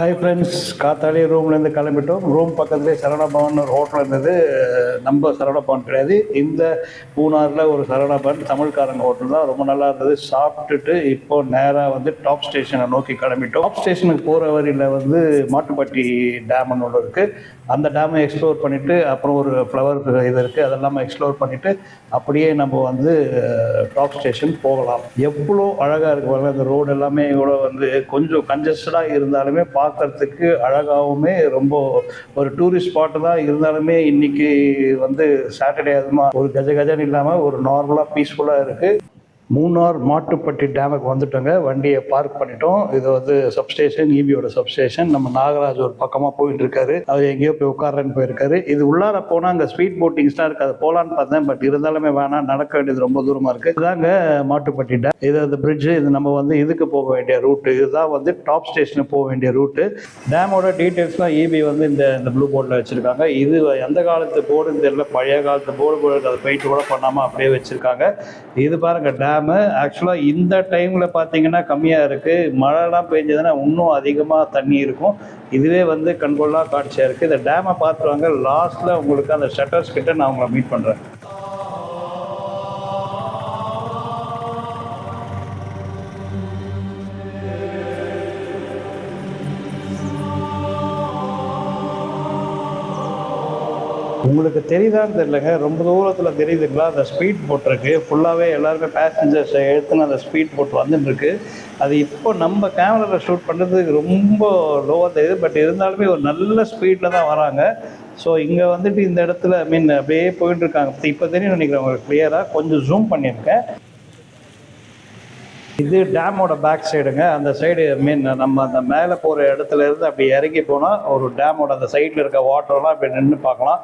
Hi friends, காத்தாலே ரூம்லேருந்து கிளம்பிட்டோம். Room பக்கத்துலேயே சரவணா பவன் ஒரு ஹோட்டல் இருந்தது. நம்ம சரவணா பவன் கிடையாது, இந்த மூணாரில் ஒரு சரவணா பவன் தமிழ்காரங்க ஹோட்டல் தான். ரொம்ப நல்லா இருந்தது. சாப்பிட்டுட்டு இப்போ நேராக வந்து டாப் ஸ்டேஷனை நோக்கி கிளம்பிட்டோம். டாப் ஸ்டேஷனுக்கு போகிற வழியில் வந்து மாட்டுப்பட்டி டேம்னு ஒன்று இருக்குது. அந்த டேமை எக்ஸ்ப்ளோர் பண்ணிவிட்டு அப்புறம் ஒரு ஃப்ளவர் இது இருக்குது, அதெல்லாம் எக்ஸ்ப்ளோர் பண்ணிவிட்டு அப்படியே நம்ம வந்து டாப் ஸ்டேஷன் போகலாம். எவ்வளோ அழகாக இருக்கு. அந்த ரோடு எல்லாமே இவ்வளோ வந்து கொஞ்சம் கன்ஜஸ்டடாக இருந்தாலுமே பார்க்கறதுக்கு அழகாகவுமே ரொம்ப ஒரு டூரிஸ்ட் ஸ்பாட்டு தான் இருந்தாலுமே இன்னைக்கு வந்து சாட்டர்டே அதுமா ஒரு கஜன்னு இல்லாமல் ஒரு நார்மலாக பீஸ்ஃபுல்லாக இருக்குது. மூணார் மாட்டுப்பட்டி டேமுக்கு வந்துட்டோங்க. வண்டியை பார்க் பண்ணிட்டோம். இது வந்து சப்ஸ்டேஷன், ஈபியோட சப்ஸ்டேஷன். நம்ம நாகராஜ் ஒரு பக்கமாக போயிட்டு இருக்காரு. அவர் எங்கேயோ போய் உட்காரன்னு போயிருக்காரு. இது உள்ளார போனால் அங்கே ஸ்வீட் போட்டிங்ஸ்லாம் இருக்குது, அது போகலான்னு பார்த்தேன். பட் இருந்தாலுமே வேணாம், நடக்க வேண்டியது ரொம்ப தூரமாக இருக்குது. இதுதாங்க மாட்டுப்பட்டி டேம். இது அந்த பிரிட்ஜு. இது நம்ம வந்து இதுக்கு போக வேண்டிய ரூட்டு. இதுதான் வந்து டாப் ஸ்டேஷனுக்கு போக வேண்டிய ரூட்டு. டேமோட டீட்டெயில்ஸ்லாம் ஈபி வந்து இந்த ப்ளூ போர்டில் வச்சுருக்காங்க. இது எந்த காலத்து போர்டுன்னு தெரியல, பழைய காலத்து போர்டு அதை பெயிண்ட் கூட பண்ணாமல் அப்படியே வச்சுருக்காங்க. இது பாருங்க டேம். ஆக்சுவலாக இந்த டைமில் பார்த்தீங்கன்னா கம்மியாக இருக்குது. மழைலாம் பெஞ்சதுன்னா இன்னும் அதிகமாக தண்ணி இருக்கும். இதுவே வந்து கண்கொள்ளா காட்சியாக இருக்குது. இந்த டேமை பார்த்துருவாங்க. லாஸ்ட்டில் உங்களுக்கு அந்த ஷட்டர்ஸ் கிட்ட நான் உங்களை மீட் பண்ணுறேன். உங்களுக்கு தெரியுதான்னு தெரியலங்க, ரொம்ப தூரத்தில் தெரியுதுங்களா? அந்த ஸ்பீட் போட் இருக்கு. ஃபுல்லாகவே எல்லாருமே பேசஞ்சர்ஸை எடுத்துன்னு அந்த ஸ்பீட் போட் வந்துட்டுருக்கு. அது இப்போ நம்ம கேமராவில் ஷூட் பண்ணுறதுக்கு ரொம்ப லோவாக தெரியுது. பட் இருந்தாலுமே ஒரு நல்ல ஸ்பீடில் தான் வராங்க. ஸோ இங்கே வந்துட்டு இந்த இடத்துல அப்படியே போயிட்டு இருக்காங்க. இப்போ தெரியும் நினைக்கிறேன் உங்களுக்கு கிளியராக. கொஞ்சம் ஜூம் பண்ணியிருக்கேன். இது டேமோட பேக் சைடுங்க. அந்த சைடு நம்ம அந்த மேலே போகிற இடத்துல இருந்து அப்படி இறங்கி போனால் ஒரு டேமோட அந்த சைடில் இருக்க வாட்டர்லாம் அப்படி நின்று பார்க்கலாம்.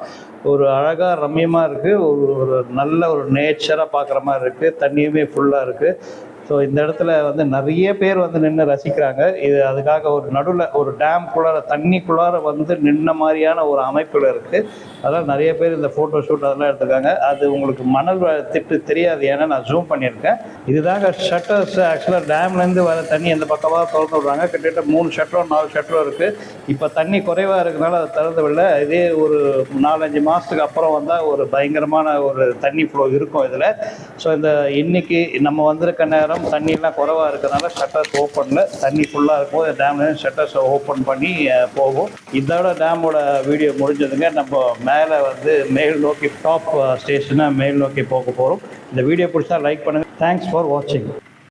ஒரு அழகாக ரம்யமாக இருக்குது. ஒரு நல்ல ஒரு நேச்சராக பார்க்குற மாதிரி இருக்குது. தண்ணியுமே ஃபுல்லாக இருக்குது. ஸோ இந்த இடத்துல வந்து நிறைய பேர் வந்து நின்று ரசிக்கிறாங்க. இது அதுக்காக ஒரு நடுவில் ஒரு டேம்குள்ளார தண்ணிக்குள்ளார வந்து நின்ன மாதிரியான ஒரு அமைப்பில் இருக்குது. அதனால் நிறைய பேர் இந்த ஃபோட்டோ ஷூட் அதெல்லாம் எடுத்துருக்காங்க. அது உங்களுக்கு மணல் திட்டு தெரியாது, ஏன்னா நான் ஜூம் பண்ணியிருக்கேன். இதுதாங்க ஷட்டர்ஸ். ஆக்சுவலாக டேம்லேருந்து வர தண்ணி எந்த பக்கமாக திறந்து விட்றாங்க. கிட்டத்தட்ட 3 ஷட்டரோ 4 ஷட்டரோ இருக்குது. இப்போ தண்ணி குறைவாக இருக்கிறதுனால அதை திறந்து விடல. இதே ஒரு 4-5 மாதத்துக்கு அப்புறம் வந்தால் ஒரு பயங்கரமான ஒரு தண்ணி ஃப்ளோ இருக்கும் இதில். ஸோ இந்த இன்னைக்கு நம்ம வந்திருக்க நேரம் தண்ணியெல்லாம் குறைவாக இருக்கிறதுனால ஷட்டர்ஸ் ஓப்பனில், தண்ணி ஃபுல்லாக இருக்கும்போது டேம்லேருந்து ஷட்டர்ஸ் ஓப்பன் பண்ணி போகும். இதோட டேமோட வீடியோ முடிஞ்சதுங்க. நம்ம மேலே வந்து மேல் நோக்கி டாப் ஸ்டேஷனை மேல் நோக்கி போக போகிறோம். இந்த வீடியோ பிடிச்சா லைக் பண்ணுங்கள். தேங்க்ஸ் ஃபார் வாட்சிங்.